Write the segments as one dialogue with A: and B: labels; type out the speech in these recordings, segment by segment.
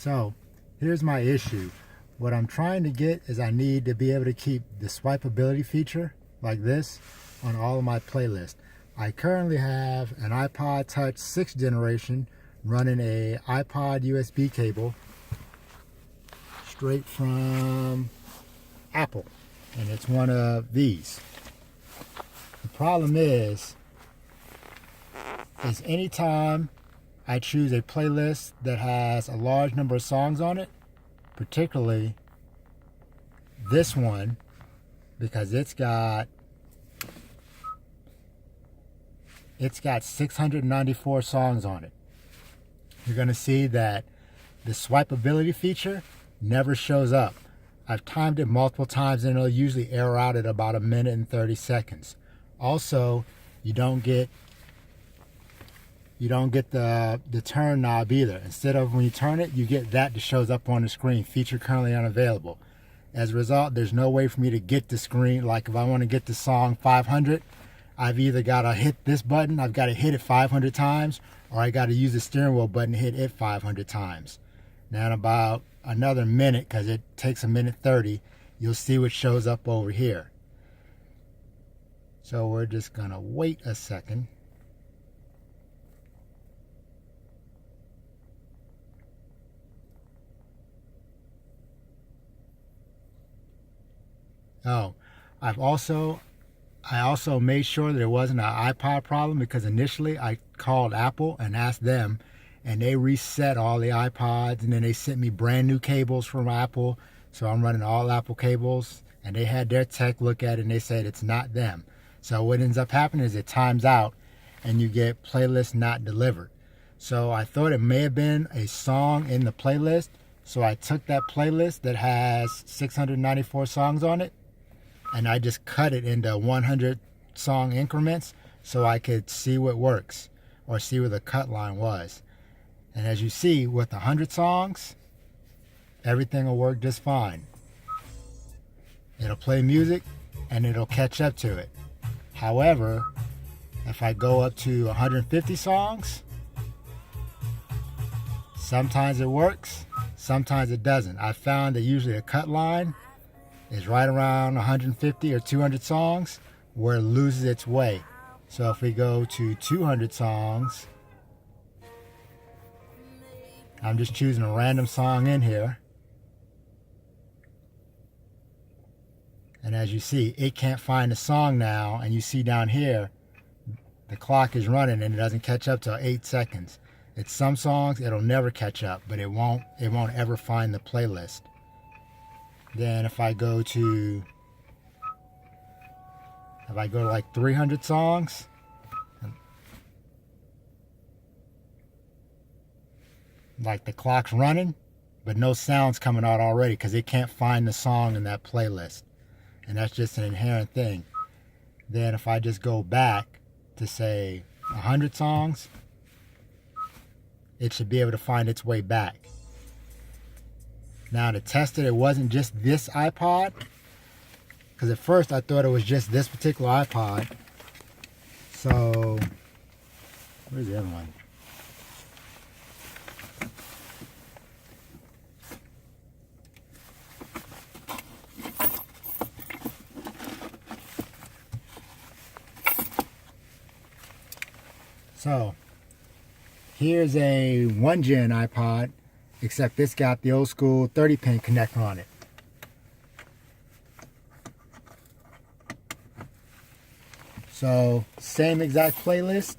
A: So here's my issue. What I'm trying to get is I need to be able to keep the swipeability feature like this on all of my playlists. I currently have an iPod Touch 6th generation running a iPod USB cable straight from Apple, and it's one of these. The problem is anytime I choose a playlist that has a large number of songs on it, particularly this one, because it's got 694 songs on it. You're going to see that the swipeability feature never shows up. I've timed it multiple times and it'll usually error out at about 1 minute and 30 seconds. Also, you don't get the turn knob either. Instead of when you turn it, you get that shows up on the screen, feature currently unavailable. As a result, there's no way for me to get the screen. Like if I want to get the song 500, I've either got to hit this button, I've got to hit it 500 times, or I got to use the steering wheel button to hit it 500 times. Now in about another minute, because it takes 1 minute 30, you'll see what shows up over here. So we're just going to wait a second. Oh, I also made sure that it wasn't an iPod problem, because initially I called Apple and asked them, and they reset all the iPods, and then they sent me brand new cables from Apple. So I'm running all Apple cables, and they had their tech look at it and they said it's not them. So what ends up happening is it times out and you get playlist not delivered. So I thought it may have been a song in the playlist. So I took that playlist that has 694 songs on it, and I just cut it into 100 song increments so I could see what works, or see where the cut line was. And as you see, with 100 songs, everything will work just fine. It'll play music and it'll catch up to it. However, if I go up to 150 songs, sometimes it works, sometimes it doesn't. I found that usually a cut line is right around 150 or 200 songs where it loses its way. So if we go to 200 songs, I'm just choosing a random song in here. And as you see, it can't find the song now, and you see down here, the clock is running and it doesn't catch up till 8 seconds. It's some songs it'll never catch up, but it won't ever find the playlist. Then if I go to like 300 songs, like the clock's running, but no sound's coming out already because it can't find the song in that playlist. And that's just an inherent thing. Then if I just go back to say 100 songs, it should be able to find its way back. Now to test it, it wasn't just this iPod, because at first I thought it was just this particular iPod. So, where's the other one? So, here's a 1-gen iPod, except this got the old school 30-pin connector on it. So, same exact playlist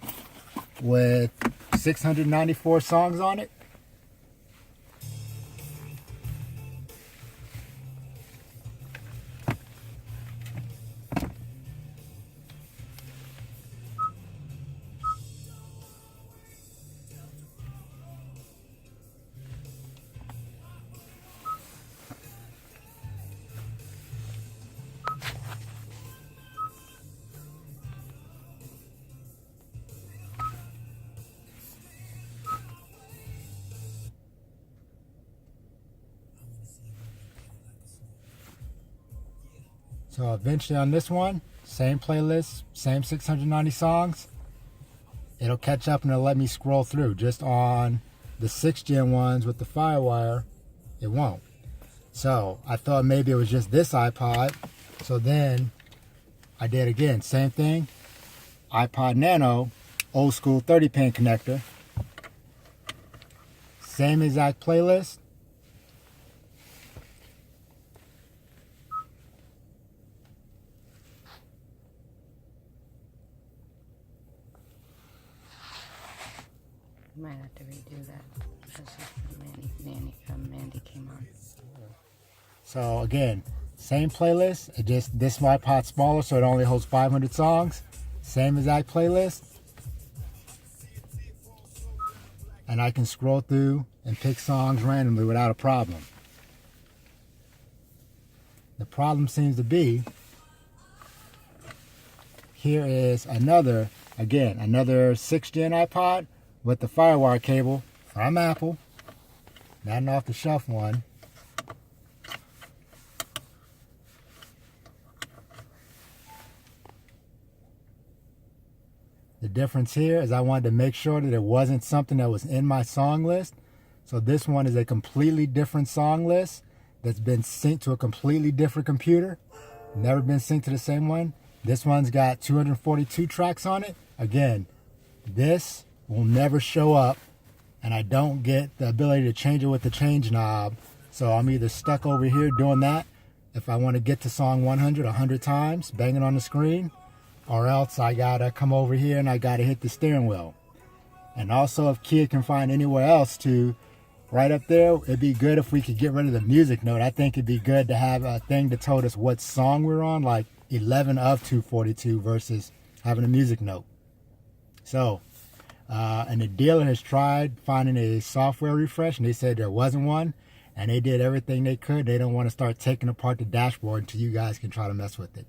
A: with 694 songs on it. So eventually on this one, same playlist, same 690 songs, it'll catch up and it'll let me scroll through just on the 6th gen ones with the Firewire, it won't. So I thought maybe it was just this iPod. So then I did again, same thing, iPod Nano, old school 30-pin connector, same exact playlist.
B: Might have to redo that. That's just Mandy came on.
A: So again, same playlist. It just this iPod smaller, so it only holds 500 songs. Same exact playlist, and I can scroll through and pick songs randomly without a problem. The problem seems to be here is another 6th gen iPod with the Firewire cable from Apple, not an off-the-shelf one. The difference here is I wanted to make sure that it wasn't something that was in my song list. So this one is a completely different song list that's been synced to a completely different computer. Never been synced to the same one. This one's got 242 tracks on it. Again, this will never show up, and I don't get the ability to change it with the change knob. So I'm either stuck over here doing that if I want to get to song 100 times, banging on the screen, or else I gotta come over here and I gotta hit the steering wheel. And also, if Kid can find anywhere else to, right up there, it'd be good if we could get rid of the music note. I think it'd be good to have a thing that told us what song we're on, like 11 of 242 versus having a music note. So, and the dealer has tried finding a software refresh, and they said there wasn't one, and they did everything they could. They don't want to start taking apart the dashboard until you guys can try to mess with it.